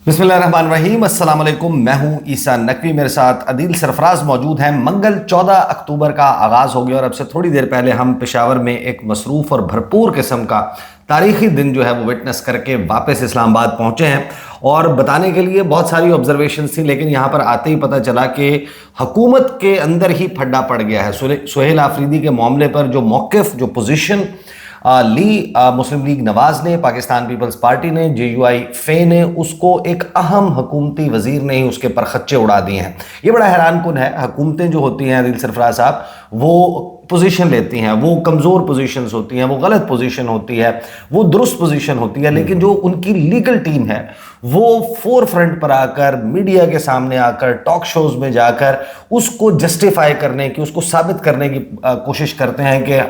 بسم اللہ الرحمن الرحیم، السلام علیکم۔ میں ہوں عیسیٰ نقوی، میرے ساتھ عدیل سرفراز موجود ہیں۔ منگل 14 اکتوبر کا آغاز ہو گیا اور اب سے تھوڑی دیر پہلے ہم پشاور میں ایک مصروف اور بھرپور قسم کا تاریخی دن جو ہے وہ وٹنس کر کے واپس اسلام آباد پہنچے ہیں، اور بتانے کے لیے بہت ساری آبزرویشنز تھیں، لیکن یہاں پر آتے ہی پتہ چلا کہ حکومت کے اندر ہی پھڈا پڑ گیا ہے۔ سہیل آفریدی کے معاملے پر جو موقف، جو پوزیشن لی مسلم لیگ نواز نے، پاکستان پیپلز پارٹی نے، جے یو آئی فے نے اس کو ایک اہم حکومتی وزیر نے ہی اس کے پرخچے اڑا دیے ہیں۔ یہ بڑا حیران کن ہے۔ حکومتیں جو ہوتی ہیں عدیل سرفراز صاحب، وہ پوزیشن لیتی ہیں، وہ کمزور پوزیشنز ہوتی ہیں، وہ غلط پوزیشن ہوتی ہے، وہ درست پوزیشن ہوتی ہے، لیکن جو ان کی لیگل ٹیم ہے وہ فور فرنٹ پر آ کر، میڈیا کے سامنے آ کر، ٹاک شوز میں جا کر اس کو جسٹیفائی کرنے کی، اس کو ثابت کرنے کی کوشش کرتے ہیں کہ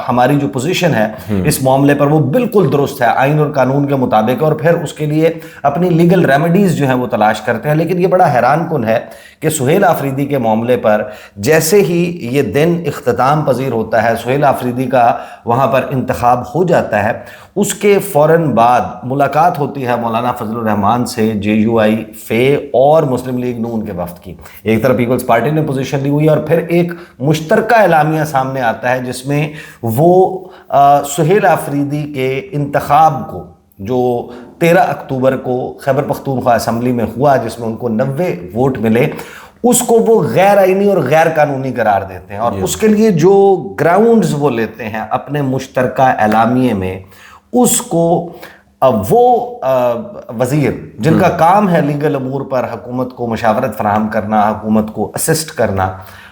ہماری جو پوزیشن ہے اس معاملے پر وہ بالکل درست ہے، آئین اور قانون کے مطابق، اور پھر اس کے لیے اپنی لیگل ریمیڈیز جو ہیں وہ تلاش کرتے ہیں۔ لیکن یہ بڑا حیران کن ہے کہ سہیل آفریدی کے معاملے پر جیسے ہی یہ دن اختتام پذیر ہوتا ہے، سہیل آفریدی کا وہاں پر انتخاب ہو جاتا ہے، اس کے فوراً بعد ملاقات ہوتی ہے مولانا فضل الرحمان سے، جے یو آئی فے اور مسلم لیگ نون کے وفد کی۔ ایک طرف پیپلز پارٹی نے پوزیشن لی ہوئی ہے، اور پھر ایک مشترکہ اعلامیہ سامنے آتا ہے جس میں وہ سہیل آفریدی کے انتخاب کو، جو 13 اکتوبر کو خیبر پختونخوا اسمبلی میں ہوا، جس میں ان کو 90 ووٹ ملے، اس کو وہ غیر آئینی اور غیر قانونی قرار دیتے ہیں، اور اس کے لیے جو گراؤنڈز وہ لیتے ہیں اپنے مشترکہ اعلامیے میں، اس کو وہ وزیر جن کا کام ہے لیگل امور پر حکومت کو مشاورت فراہم کرنا، حکومت کو اسسٹ کرنا،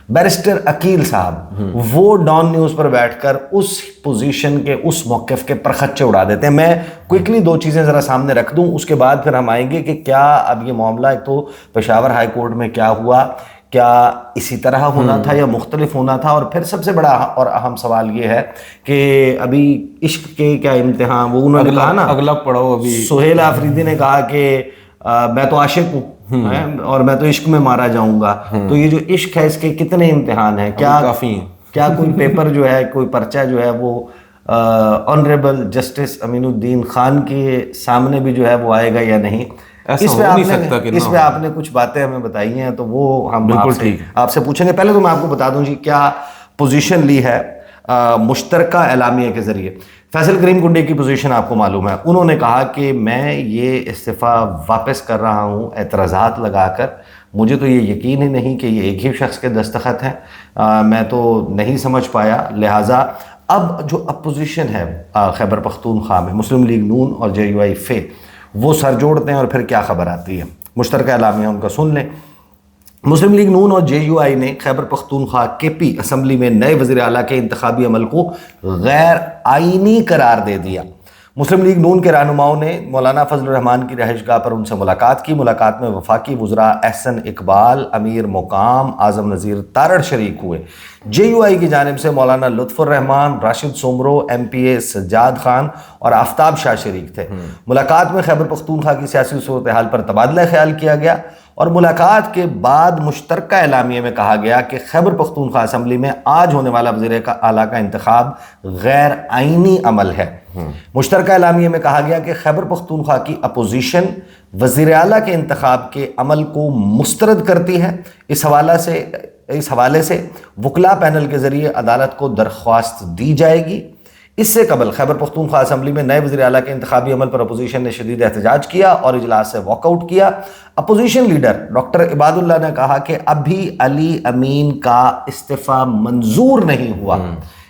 بیرسٹر عقیل صاحب، وہ ڈان نیوز پر بیٹھ کر اس پوزیشن کے، اس موقف کے پرخچے اڑا دیتے ہیں۔ میں کوئکلی دو چیزیں ذرا سامنے رکھ دوں، اس کے بعد پھر ہم آئیں گے کہ کیا اب یہ معاملہ، ایک تو پشاور ہائی کورٹ میں کیا ہوا، کیا اسی طرح ہونا تھا یا مختلف ہونا تھا، اور پھر سب سے بڑا اور اہم سوال یہ ہے کہ ابھی عشق کے کیا امتحان، وہ انہوں نے کہا نا، اگلا پڑھو ابھی سہیل آفریدی نے کہا کہ میں تو عاشق ہوں اور میں تو عشق میں مارا جاؤں گا، تو یہ جو عشق ہے اس کے کتنے امتحان ہیں، کیا کوئی پیپر جو ہے، کوئی پرچہ جو ہے وہ آنریبل جسٹس امین الدین خان کے سامنے بھی جو ہے وہ آئے گا یا نہیں؟ اس پہ آپ نے کچھ باتیں ہمیں بتائی ہیں، تو وہ ہم آپ سے پوچھیں گے۔ پہلے تو میں آپ کو بتا دوں جی کیا پوزیشن لی ہے مشترکہ اعلامیہ کے ذریعے۔ فیصل کریم کنڈی کی پوزیشن آپ کو معلوم ہے، انہوں نے کہا کہ میں یہ استعفیٰ واپس کر رہا ہوں اعتراضات لگا کر، مجھے تو یہ یقین ہی نہیں کہ یہ ایک ہی شخص کے دستخط ہیں، میں تو نہیں سمجھ پایا، لہٰذا اب جو اپوزیشن ہے خیبر پختونخوا میں، مسلم لیگ نون اور جے یو آئی فے، وہ سر جوڑتے ہیں، اور پھر کیا خبر آتی ہے۔ مشترکہ اعلامیہ ان کا سن لیں۔ مسلم لیگ نون اور جے یو آئی نے خیبر پختونخوا کے پی اسمبلی میں نئے وزیر اعلیٰ کے انتخابی عمل کو غیر آئینی قرار دے دیا۔ مسلم لیگ نون کے رہنماؤں نے مولانا فضل الرحمان کی رہائش گاہ پر ان سے ملاقات کی۔ ملاقات میں وفاقی وزراء احسن اقبال، امیر مقام، اعظم نذیر تارڑ شریک ہوئے۔ جے یو آئی کی جانب سے مولانا لطف الرحمان، راشد سومرو، ایم پی اے سجاد خان اور آفتاب شاہ شریک تھے۔ ملاقات میں خیبر پختونخوا کی سیاسی صورتحال پر تبادلہ خیال کیا گیا، اور ملاقات کے بعد مشترکہ اعلامیے میں کہا گیا کہ خیبر پختونخوا اسمبلی میں آج ہونے والا وزیر اعلیٰ کا انتخاب غیر آئینی عمل ہے۔ مشترکہ اعلامیے میں کہا گیا کہ خیبر پختونخوا کی اپوزیشن وزیر اعلیٰ کے انتخاب کے عمل کو مسترد کرتی ہے۔ اس حوالے سے وکلاء پینل کے ذریعے عدالت کو درخواست دی جائے گی۔ اس سے قبل خیبر پختونخوا اسمبلی میں نئے وزیر اعلیٰ کے انتخابی عمل پر اپوزیشن نے شدید احتجاج کیا اور اجلاس سے واک آؤٹ کیا۔ اپوزیشن لیڈر ڈاکٹر عباد اللہ نے کہا کہ ابھی علی امین کا استعفیٰ منظور نہیں ہوا،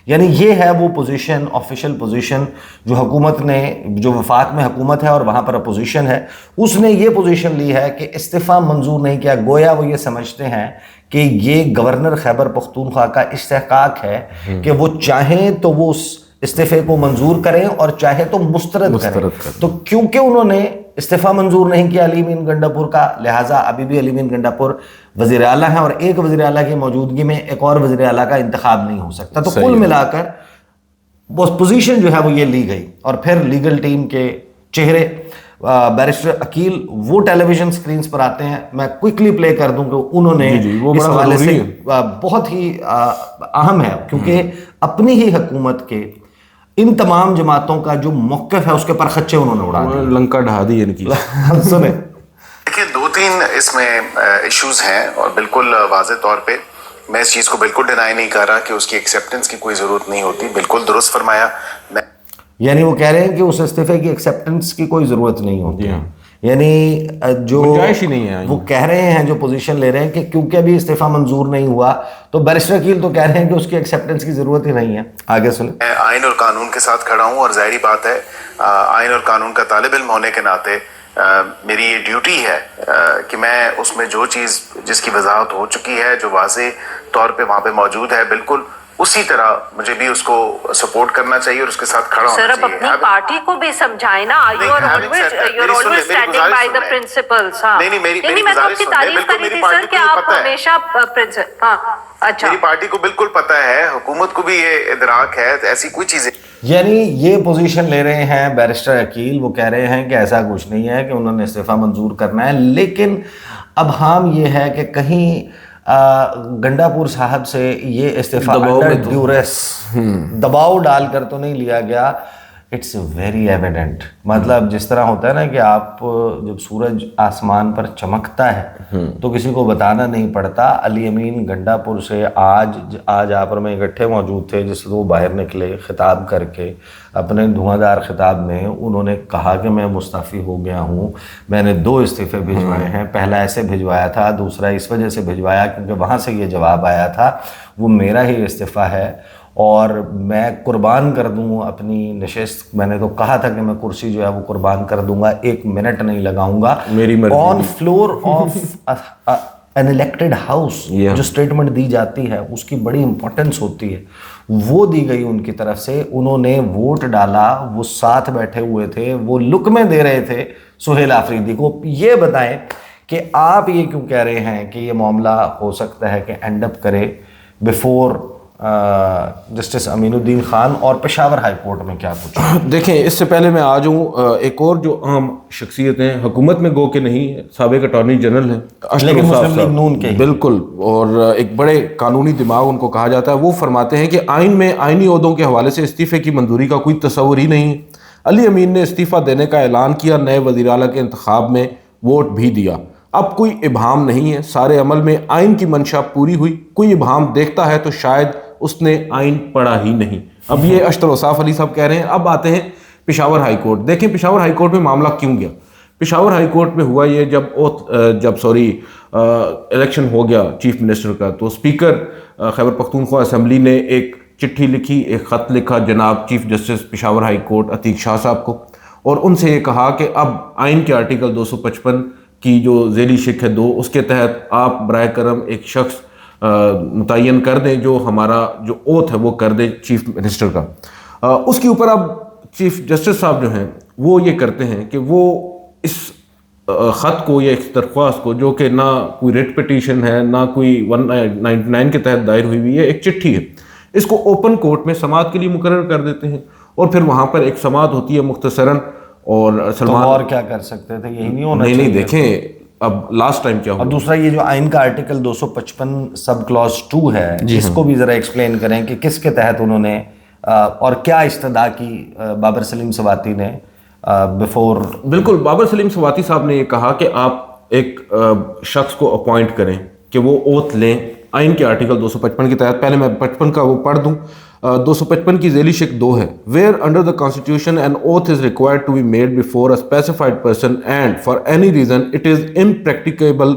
یعنی یہ ہے وہ پوزیشن، آفیشل پوزیشن جو حکومت نے، جو وفاق میں حکومت ہے اور وہاں پر اپوزیشن ہے، اس نے یہ پوزیشن لی ہے کہ استعفیٰ منظور نہیں کیا۔ گویا وہ یہ سمجھتے ہیں کہ یہ گورنر خیبر پختونخوا کا استحقاق ہے کہ وہ چاہیں تو وہ اس استعفے کو منظور کریں اور چاہے تو مسترد کریں۔ تو کیونکہ انہوں نے استعفیٰ منظور نہیں کیا علی امین گنڈاپور کا، لہٰذا ابھی بھی علی امین گنڈاپور وزیر اعلیٰ ہیں، اور ایک وزیر اعلیٰ کی موجودگی میں ایک اور وزیر اعلیٰ کا انتخاب نہیں ہو سکتا۔ تو کل ملا کر وہ پوزیشن جو ہے وہ یہ لی گئی، اور پھر لیگل ٹیم کے چہرے بیرسٹر عقیل وہ ٹیلی ویژن سکرینز پر آتے ہیں۔ میں کوئکلی پلے کر دوں کہ انہوں نے اس حوالے سے بہت ہی اہم ہے، کیونکہ اپنی ہی حکومت کے ان تمام جماعتوں کا جو موقف ہے اس کے پرخچے انہوں نے اڑا دیا، لنکا ڈھا دی ان کی۔ سنیں تین اس میں ایشوز ہیں اور بالکل واضح طور پہ میں اس چیز کو بالکل ڈینائی نہیں کر رہا کہ اس کی ایکسیپٹنس کی کوئی ضرورت نہیں ہوتی. بالکل درست فرمایا. یعنی وہ کہہ رہے ہیں کہ اس استعفے کی ایکسیپٹنس کی کوئی ضرورت نہیں ہوتی. یعنی جو وہ کہہ رہے ہیں, جو پوزیشن لے رہے ہیں کہ کیونکہ ابھی استعفیٰ منظور نہیں ہوا تو بیرسٹر عقیل تو کہہ رہے ہیں کہ اس کی ایکسیپٹنس کی ضرورت ہی نہیں ہے. آگے سنیں. میں آئین اور قانون کے ساتھ کھڑا ہوں اور ظاہری بات ہے آئین اور قانون کا طالب علم ہونے کے ناطے میری یہ ڈیوٹی ہے کہ میں اس میں جو چیز جس کی وضاحت ہو چکی ہے, جو واضح طور پہ وہاں پہ موجود ہے, بالکل اسی طرح مجھے بھی اس کو سپورٹ کرنا چاہیے اور اس کے ساتھ کھڑا ہونا چاہیے. سر اب اپنی پارٹی کو بھی سمجھائیں نا. you're always standing by the principles. نہیں میں تو آپ کی تعریف کری تھی سر کہ آپ ہمیشہ اچھا. میری پارٹی کو بالکل پتہ ہے, حکومت کو بھی یہ ادراک ہے, ایسی کوئی چیزیں. یعنی یہ پوزیشن لے رہے ہیں بیرسٹر عقیل. وہ کہہ رہے ہیں کہ ایسا کچھ نہیں ہے کہ انہوں نے استعفیٰ منظور کرنا ہے, لیکن اب ہم یہ ہے کہ کہیں گنڈا پور صاحب سے یہ استعفیٰ انڈر ڈیورس دباؤ ڈال کر تو نہیں لیا گیا. It's very evident. مطلب جس طرح ہوتا ہے نا کہ آپ جب سورج آسمان پر چمکتا ہے تو کسی کو بتانا نہیں پڑتا. علی امین گنڈا پور سے آج آپ میں اکٹھے موجود تھے جس سے وہ باہر نکلے خطاب کر کے اپنے دھواں دار خطاب میں انہوں نے کہا کہ میں مستعفی ہو گیا ہوں. میں نے 2 استعفے بھجوائے ہیں. پہلا ایسے بھجوایا تھا, دوسرا اس وجہ سے بھجوایا کیونکہ وہاں سے یہ جواب آیا تھا. وہ میرا ہی استعفیٰ ہے اور میں قربان کر دوں اپنی نشست. میں نے تو کہا تھا کہ میں کرسی جو ہے وہ قربان کر دوں گا, 1 منٹ نہیں لگاؤں گا. On floor of an elected house جو اسٹیٹمنٹ دی جاتی ہے اس کی بڑی امپورٹنس ہوتی ہے. وہ دی گئی ان کی طرف سے. انہوں نے ووٹ ڈالا, وہ ساتھ بیٹھے ہوئے تھے, وہ لقمے دے رہے تھے سہیل آفریدی کو. یہ بتائیں کہ آپ یہ کیوں کہہ رہے ہیں کہ یہ معاملہ ہو سکتا ہے کہ اینڈ اپ کرے بیفور جسٹس امین الدین خان اور پشاور ہائی کورٹ میں کیا کچھ؟ دیکھیں اس سے پہلے میں آ جاؤں, ایک اور جو عام شخصیتیں حکومت میں گو کہ نہیں, سابق اٹارنی جنرل ہیں لیکن مسلم لیگ نون کے بالکل, اور ایک بڑے قانونی دماغ ان کو کہا جاتا ہے. وہ فرماتے ہیں کہ آئین میں آئینی عہدوں کے حوالے سے استعفے کی منظوری کا کوئی تصور ہی نہیں ہے. علی امین نے استعفیٰ دینے کا اعلان کیا, نئے وزیر اعلیٰ کے انتخاب میں ووٹ بھی دیا. اب کوئی ابہام نہیں ہے, سارے عمل میں آئین کی منشا پوری ہوئی. کوئی ابہام دیکھتا ہے تو شاید اس نے آئین پڑھا ہی نہیں. اب یہ اشتر اوصاف علی صاحب کہہ رہے ہیں. اب آتے ہیں پشاور ہائی کورٹ. دیکھیں پشاور ہائی کورٹ میں معاملہ کیوں گیا. پشاور ہائی کورٹ میں ہوا یہ جب الیکشن ہو گیا چیف منسٹر کا, تو اسپیکر خیبر پختونخوا اسمبلی نے ایک چٹھی لکھی, ایک خط لکھا جناب chief justice Peshawar high court Atiq Shah sahib کو, اور ان سے یہ کہا کہ اب آئین کے آرٹیکل 255 کی جو ذیلی شق ہے 2, اس کے تحت آپ برائے کرم ایک شخص متعین کر دیں جو ہمارا جو اوتھ ہے وہ کر دیں چیف منسٹر کا. اس کے اوپر اب چیف جسٹس صاحب جو ہیں وہ یہ کرتے ہیں کہ وہ اس خط کو یا اس درخواست کو, جو کہ نہ کوئی ریٹ پٹیشن ہے نہ کوئی 199 کے تحت دائر ہوئی ہوئی ہے, ایک چٹھی ہے, اس کو اوپن کورٹ میں سماعت کے لیے مقرر کر دیتے ہیں. اور پھر وہاں پر ایک سماعت ہوتی ہے مختصراً. اور سلمان اور کیا کر سکتے تھے, یہی نہیں ہونا نہیں دیکھیں اب لاسٹ ٹائم کیا ہوا. اور دوسرا یہ جو آئین کا آرٹیکل 255 سب کلاس 2 ہے, اس کو بھی ذرا ایکسپلین کریں کہ کس کے تحت انہوں نے اور کیا استدعا کی بابر سلیم سواتی نے بیفور. بالکل, بابر سلیم سواتی صاحب نے یہ کہا کہ آپ ایک شخص کو اپوائنٹ کریں کہ وہ اوتھ لیں آئین کے آرٹیکل 255 کے تحت. پہلے میں 55 کا وہ پڑھ دوں. 255 کی ذیلی شق 2 ہے, where under the constitution an oath is required to be made before a specified person and for any reason it is impracticable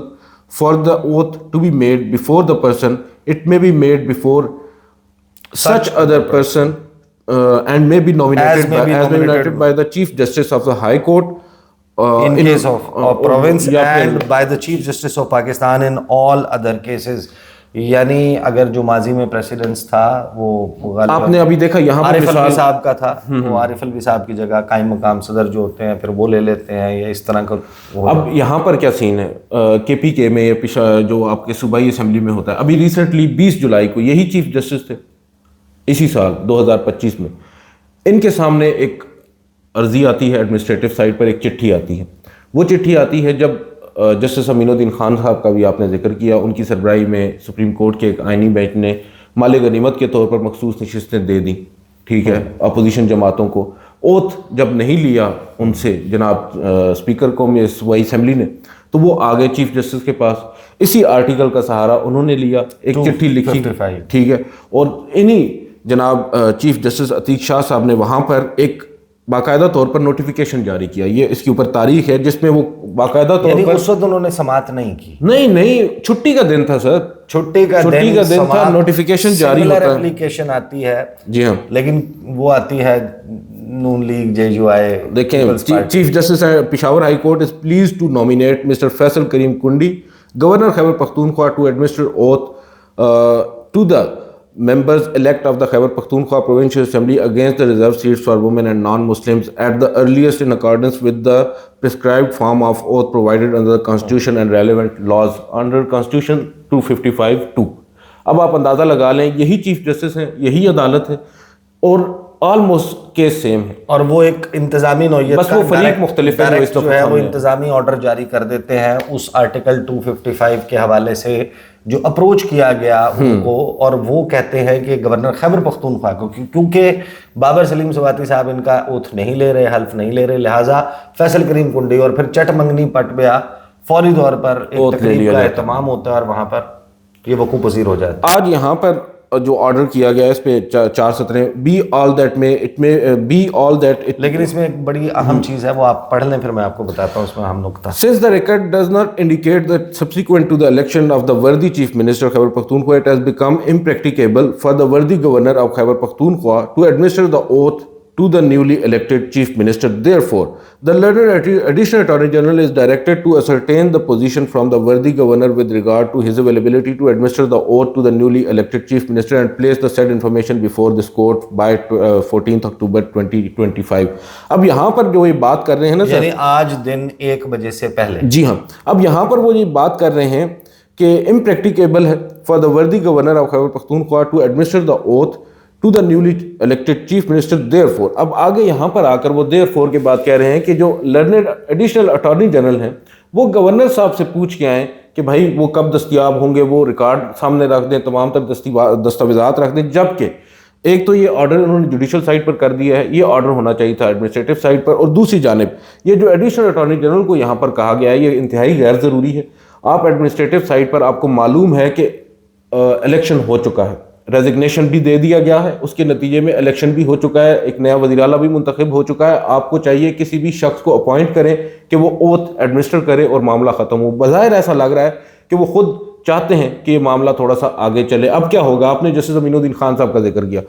for the oath to be made before the person, it may be made before such other person and may be nominated by the Chief Justice of the High Court in case of province and by the Chief Justice of Pakistan in all other cases. یعنی اگر جو ماضی میں precedence تھا وہ آپ نے ابھی دیکھا یہاں عارف الوی صاحب کا تھا, وہ عارف الوی صاحب کی جگہ قائم مقام صدر جو ہوتے ہیں پھر وہ لے لیتے ہیں, یا اس طرح کا. اب یہاں پر کیا سین ہے, کے پی کے میں جو آپ کے صوبائی اسمبلی میں ہوتا ہے, ابھی ریسنٹلی 20 جولائی کو یہی چیف جسٹس تھے اسی سال 2025 میں, ان کے سامنے ایک عرضی آتی ہے ایڈمنسٹریٹو سائٹ پر, ایک چٹھی آتی ہے. وہ چٹھی آتی ہے جب جسٹس امین الدین خان صاحب کا بھی آپ نے ذکر کیا, ان کی سربراہی میں سپریم کورٹ کے ایک آئینی بینچ نے مال غنیمت کے طور پر مخصوص نشستیں دے دیں, ٹھیک ہے, اپوزیشن جماعتوں کو. اوتھ جب نہیں لیا ان سے جناب اسپیکر قومی صوبائی اسمبلی نے, تو وہ آگے چیف جسٹس کے پاس اسی آرٹیکل کا سہارا انہوں نے لیا, ایک چٹھی لکھی, ٹھیک ہے, اور انہی جناب چیف جسٹس عتیق شاہ صاحب نے وہاں پر ایک باقاعدہ طور پر نوٹیفیکیشن جاری کیا. یہ اس کے اوپر تاریخ ہے جس میں وہ باقاعدہ طور پر, اس وقت انہوں نے سماعت نہیں کی, نہیں چھٹی کا دن تھا سر, چھٹی کا دن تھا, نوٹیفیکیشن جاری ہوتا ہے, اپلیکیشن آتی ہے, جی ہاں, لیکن وہ آتی ہے نون لیگ جے یو آئی. دیکھیں chief justice Peshawar high court is please to nominate Mr Faisal Karim Kundi governor Khyber Pakhtunkhwa to administer oath to the members elect of the Khyber Pakhtunkhwa Provincial Assembly against the reserved seats for women and non-Muslims at the earliest in accordance with the prescribed form of oath provided under the Constitution and relevant laws under Constitution 255(2). اب آپ اندازہ لگا لیں, یہی chief justice ہیں, یہی عدالت ہے, اور آلموسٹ کیس سیم ہے, اور وہ ایک انتظامی نوعیت بس وہ فریق مختلف ہے جو ہے وہ انتظامی آرڈر جاری کر دیتے ہیں اس آرٹیکل 255 کے حوالے سے جو اپروچ کیا گیا ان کو, اور وہ کہتے ہیں کہ گورنر خیبر پختونخوا کو, کیونکہ بابر سلیم سواتی صاحب ان کا اوتھ نہیں لے رہے, حلف نہیں لے رہے, لہٰذا فیصل کریم کنڈی اور پھر چٹ منگنی پٹ بیا فوری طور پر ایک تقریب کا اہتمام ہوتا ہے اور وہاں پر یہ وقوع پذیر ہو جاتا ہے. آج یہاں پر جو آرڈر کیا گیا ہے اس پہ 4 سطریں, بی آل دیٹ میں اٹ میں بی آل دیٹ, لیکن اس میں ایک بڑی اہم چیز ہے, وہ آپ پڑھ لیں پھر میں آپ کو بتاتا ہوں اس میں اہم نقطہ. Since the record does not indicate that subsequent to the election of the worthy chief minister of Khyber Pakhtunkhwa it has become impracticable for the worthy governor of Khyber Pakhtunkhwa to administer the oath to the newly elected chief minister. Therefore, the learned additional attorney general is directed to ascertain the position from the worthy governor with regard to his availability to administer the oath to the newly elected chief minister and place the said information before this court by 14th October 2025. اب یہاں پر جو یہ بات کر رہے ہیں نا سر, یعنی آج دن 1 بجے سے پہلے, جی ہاں, اب یہاں پر وہ یہ بات کر رہے ہیں کہ impracticable ہے for the worthy governor of Khyber Pakhtunkhwa to administer the oath to the newly elected chief minister. Therefore, اب آگے یہاں پر آ کر وہ therefore کے بعد کہہ رہے ہیں کہ جو learned additional attorney general ہیں وہ گورنر صاحب سے پوچھ کے آئیں کہ بھائی وہ کب دستیاب ہوں گے, وہ ریکارڈ سامنے رکھ دیں, تمام تر دستاویزات رکھ دیں, جبکہ ایک تو یہ آرڈر انہوں نے جوڈیشل سائٹ پر کر دیا ہے, یہ آرڈر ہونا چاہیے تھا ایڈمنسٹریٹو سائٹ پر, اور دوسری جانب یہ جو ایڈیشنل اٹارنی جنرل کو یہاں پر کہا گیا ہے یہ انتہائی غیر ضروری ہے. آپ ایڈمنسٹریٹو سائٹ پر آپ کو معلوم ہے کہ الیکشن ہو چکا ہے, ریزگنیشن بھی دے دیا گیا ہے, اس کے نتیجے میں الیکشن بھی ہو چکا ہے, ایک نیا وزیر اعلیٰ بھی منتخب ہو چکا ہے. آپ کو چاہیے کسی بھی شخص کو اپوائنٹ کریں کہ وہ اوتھ ایڈمنسٹر کرے اور معاملہ ختم ہو. بظاہر ایسا لگ رہا ہے کہ وہ خود چاہتے ہیں کہ یہ معاملہ تھوڑا سا آگے چلے. اب کیا ہوگا, آپ نے جسٹس امین الدین خان صاحب کا ذکر کیا,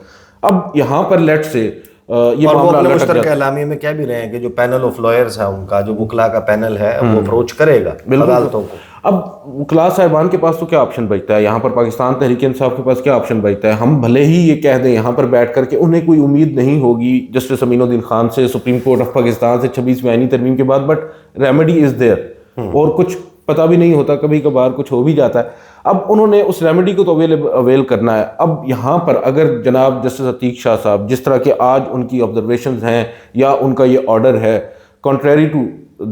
اب یہاں پر لیٹ سے یہ معاملہ مشترکہ اعلامیے میں کہہ بھی رہے ہیں کہ جو پینل آف لائرز ہے ان کا, جو وکلاء کا پینل ہے, وہ اپروچ کرے گا عدالتوں کو. اب وکلاء صاحبان کے پاس تو کیا آپشن بچتا ہے, یہاں پر پاکستان تحریک انصاف کے پاس کیا آپشن بچتا ہے. ہم بھلے ہی یہ کہہ دیں یہاں پر بیٹھ کر کہ انہیں کوئی امید نہیں ہوگی جسٹس امین الدین خان سے, سپریم کورٹ آف پاکستان سے 26ویں آئینی ترمیم کے بعد, بٹ ریمیڈی از دیئر, اور کچھ پتہ بھی نہیں ہوتا, کبھی کبھار کچھ ہو بھی جاتا ہے. اب انہوں نے اس ریمیڈی کو تو اویل کرنا ہے. اب یہاں پر اگر جناب جسٹس عتیق شاہ صاحب جس طرح کہ آج ان کی آبزرویشنز ہیں یا ان کا یہ آرڈر ہے contrary to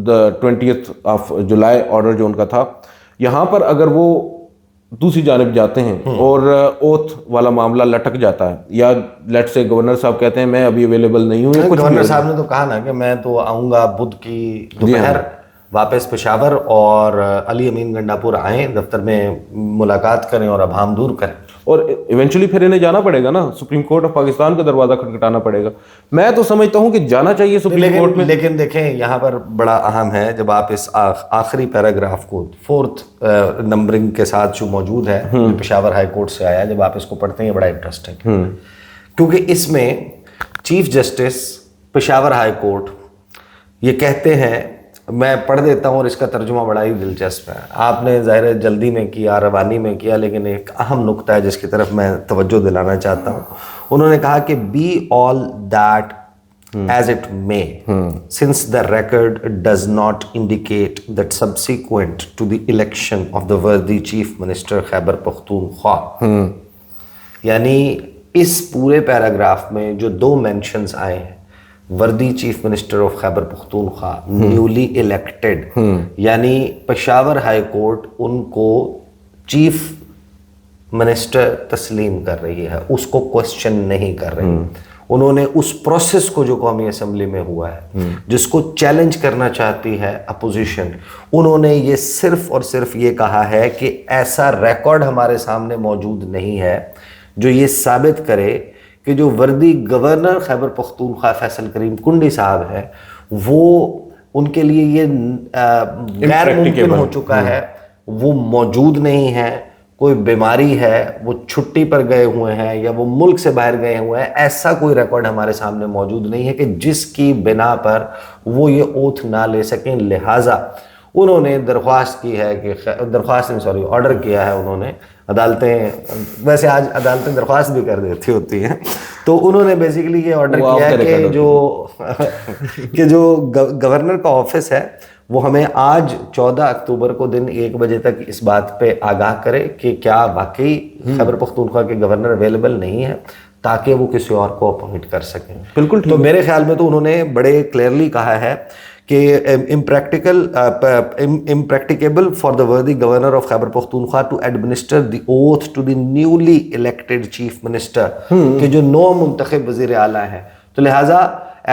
the 20th of July order جو ان کا تھا, یہاں پر اگر وہ دوسری جانب جاتے ہیں اور اوتھ والا معاملہ لٹک جاتا ہے, یا لیٹ سے گورنر صاحب کہتے ہیں میں ابھی اویلیبل نہیں ہوں, گورنر صاحب نے تو کہا نا کہ میں تو آؤں گا بدھ کی دوپہر واپس پشاور, اور علی امین گنڈاپور آئیں, دفتر میں ملاقات کریں اور ابہام دور کریں, اور ایونچولی پھر انہیں جانا پڑے گا نا, سپریم کورٹ آف پاکستان کا دروازہ کھٹکھٹانا پڑے گا. میں تو سمجھتا ہوں کہ جانا چاہیے سپریم کورٹ میں. لیکن دیکھیں یہاں پر بڑا اہم ہے, جب آپ اس آخری پیراگراف کو 4th نمبرنگ کے ساتھ جو موجود ہے, جو پشاور ہائی کورٹ سے آیا, جب آپ اس کو پڑھتے ہیں یہ بڑا انٹرسٹنگ, کیونکہ اس میں chief justice Peshawar high court یہ کہتے ہیں, میں پڑھ دیتا ہوں اور اس کا ترجمہ بڑا ہی دلچسپ ہے. آپ نے ظاہر جلدی میں کیا, روانی میں کیا, لیکن ایک اہم نقطہ ہے جس کی طرف میں توجہ دلانا چاہتا ہوں. انہوں نے کہا کہ be all that as it may, since the record does not indicate that subsequent to the election of the worthy chief minister Khyber Pakhtunkhwa, یعنی اس پورے پیراگراف میں جو 2 مینشنز آئے ہیں, وردی chief minister of Khyber Pakhtunkhwa newly elected, یعنی Peshawar high court ان کو chief minister تسلیم کر رہی ہے, اس کو کوسچن نہیں کر رہی. انہوں نے اس پروسیس کو جو قومی اسمبلی میں ہوا ہے جس کو چیلنج کرنا چاہتی ہے اپوزیشن، انہوں نے یہ صرف اور صرف یہ کہا ہے کہ ایسا ریکارڈ ہمارے سامنے موجود نہیں ہے جو یہ ثابت کرے کہ جو وردی گورنر خیبر پختونخوا فیصل کریم کنڈی صاحب ہے وہ ان کے لیے یہ غیر ممکن ہو چکا ہے، وہ موجود نہیں ہے، کوئی بیماری ہے، وہ چھٹی پر گئے ہوئے ہیں یا وہ ملک سے باہر گئے ہوئے ہیں، ایسا کوئی ریکارڈ ہمارے سامنے موجود نہیں ہے کہ جس کی بنا پر وہ یہ اوتھ نہ لے سکیں۔ لہٰذا انہوں نے درخواست کی ہے کہ آرڈر کیا ہے انہوں نے، عدالتیں ویسے آج عدالتیں درخواست بھی کر دیتی ہوتی ہیں، تو انہوں نے بیسیکلی یہ آرڈر کیا ہے کہ جو گورنر کا آفس ہے وہ ہمیں آج 14 اکتوبر کو دن 1 بجے تک اس بات پہ آگاہ کرے کہ کیا واقعی خیبر پختونخوا کے گورنر اویلیبل نہیں ہے تاکہ وہ کسی اور کو اپوائنٹ کر سکیں۔ بالکل تو میرے خیال میں تو انہوں نے بڑے کلیئرلی کہا ہے کہ impracticable for the worthy governor of Khyber Pakhtunkhwa to administer the oath to the newly elected chief minister کہ جو نو منتخب وزیر اعلیٰ ہیں، تو لہٰذا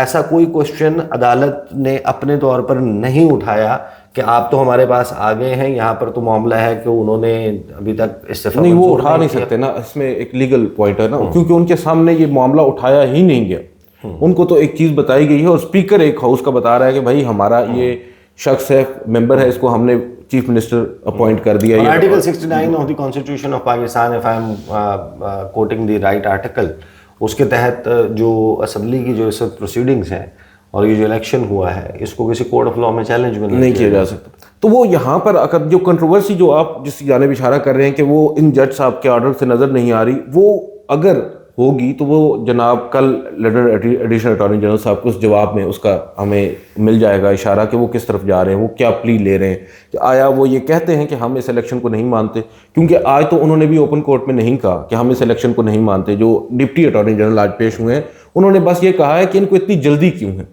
ایسا کوئی کوشچن عدالت نے اپنے طور پر نہیں اٹھایا کہ آپ تو ہمارے پاس آ گئے ہیں، یہاں پر تو معاملہ ہے کہ انہوں نے ابھی تک استعفیٰ نہیں، وہ اٹھا نہیں سکتے نا، اس میں ایک لیگل پوائنٹ ہے نا، کیونکہ ان کے سامنے یہ معاملہ اٹھایا ہی نہیں گیا۔ ان کو تو ایک چیز بتائی گئی ہے اور اسپیکر ایک ہاؤس کا بتا رہا ہے کہ بھائی ہمارا یہ شخص ہے، ممبر ہے، اس کو ہم نے چیف منسٹر اپوائنٹ کر دیا۔ Article 69 of the constitution of Pakistan, if I am quoting the right article، اس کے تحت جو اسمبلی کی جو اس وقت پروسیڈنگز ہیں اور یہ جو الیکشن ہوا ہے اس کو کسی کورٹ آف لاء میں چیلنج بھی نہیں کیا جا سکتا۔ تو وہ یہاں پر اگر جو کنٹروورسی جو آپ جس جانب اشارہ کر رہے ہیں کہ وہ ان جج صاحب کے آرڈر سے نظر نہیں آ رہی، وہ اگر ہوگی تو وہ جناب کل ایڈیشنل اٹارنی جنرل صاحب کو اس جواب میں اس کا ہمیں مل جائے گا اشارہ کہ وہ کس طرف جا رہے ہیں، وہ کیا پلی لے رہے ہیں، کہ آیا وہ یہ کہتے ہیں کہ ہم اس الیکشن کو نہیں مانتے، کیونکہ آج تو انہوں نے بھی اوپن کورٹ میں نہیں کہا کہ ہم اس الیکشن کو نہیں مانتے۔ جو ڈپٹی اٹارنی جنرل آج پیش ہوئے ہیں انہوں نے بس یہ کہا ہے کہ ان کو اتنی جلدی کیوں ہے،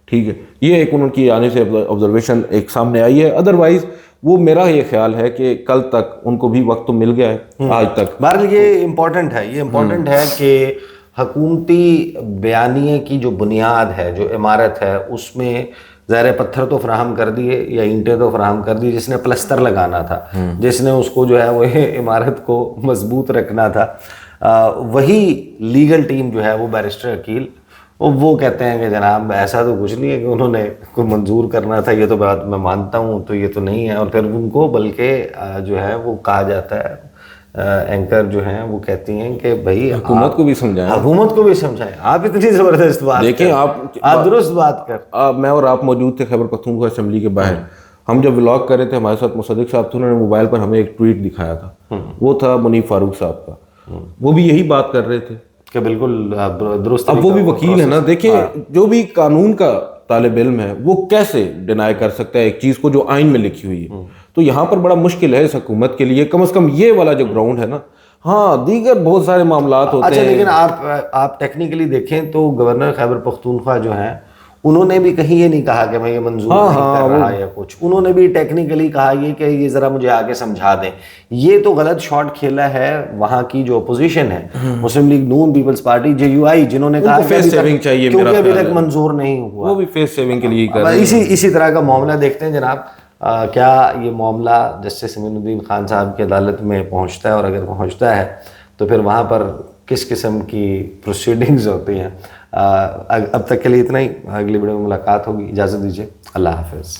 ٹھیک ہے، یہ ایک ان کی آنے سے آبزرویشن ایک سامنے آئی ہے۔ ادروائز وہ میرا یہ خیال ہے کہ کل تک ان کو بھی وقت تو مل گیا ہے آج تک۔ بہرحال یہ امپورٹنٹ ہے کہ حکومتی بیانیے کی جو بنیاد ہے، جو عمارت ہے، اس میں زیر پتھر تو فراہم کر دیے یا اینٹیں تو فراہم کر دی، جس نے پلستر لگانا تھا، جس نے اس کو جو ہے وہ عمارت کو مضبوط رکھنا تھا، وہی لیگل ٹیم جو ہے وہ بیرسٹر عقیل، وہ کہتے ہیں کہ جناب ایسا تو کچھ نہیں ہے کہ انہوں نے کوئی منظور کرنا تھا، یہ تو بات میں مانتا ہوں، تو یہ تو نہیں ہے۔ اور پھر ان کو بلکہ جو ہے وہ کہا جاتا ہے، اینکر جو ہیں وہ کہتی ہیں کہ بھائی حکومت کو بھی سمجھائیں، آپ اتنی زبردست بات دیکھیں، آپ درست بات کر۔ میں اور آپ موجود تھے خیبر پختونخوا اسمبلی کے باہر، ہم جب ولاگ کر رہے تھے، ہمارے ساتھ مصدق صاحب تھے، انہوں نے موبائل پر ہمیں ایک ٹویٹ دکھایا تھا، وہ تھا منیف فاروق صاحب کا، وہ بھی یہی بات کر رہے تھے کہ بالکل درست۔ اب وہ بھی وکیل ہے نا، دیکھیں جو بھی قانون کا طالب علم ہے وہ کیسے ڈینائی کر سکتا ہے ایک چیز کو جو آئین میں لکھی ہوئی ہے، تو یہاں پر بڑا مشکل ہے اس حکومت کے لیے، کم از کم یہ والا جو گراؤنڈ ہے نا، ہاں دیگر بہت سارے معاملات ہوتے ہیں۔ لیکن آپ ٹیکنیکلی دیکھیں تو گورنر خیبر پختونخوا جو ہیں انہوں نے بھی کہیں یہ نہیں کہا کہ میں یہ منظور نہیں کر رہا یا کچھ، انہوں نے بھی ٹیکنیکلی کہا یہ کہ یہ ذرا مجھے آگے سمجھا دیں۔ یہ تو غلط شاٹ کھیلا ہے وہاں کی جو اپوزیشن ہے، مسلم لیگ نون، پیپلز پارٹی، JUI، جنہوں نے کہا کہ کیونکہ ابھی تک منظور نہیں ہوا، وہ بھی فیس سیونگ کے لیے کر رہے ہیں۔ اسی طرح کا معاملہ دیکھتے ہیں جناب، کیا یہ معاملہ جسٹس امین الدین خان صاحب کی عدالت میں پہنچتا ہے، اور اگر پہنچتا ہے تو پھر وہاں پر کس قسم کی پروسیڈنگز ہوتی ہیں۔ اب تک کے لیے اتنا ہی، اگلی ویڈیو میں ملاقات ہوگی، اجازت دیجیے، اللہ حافظ۔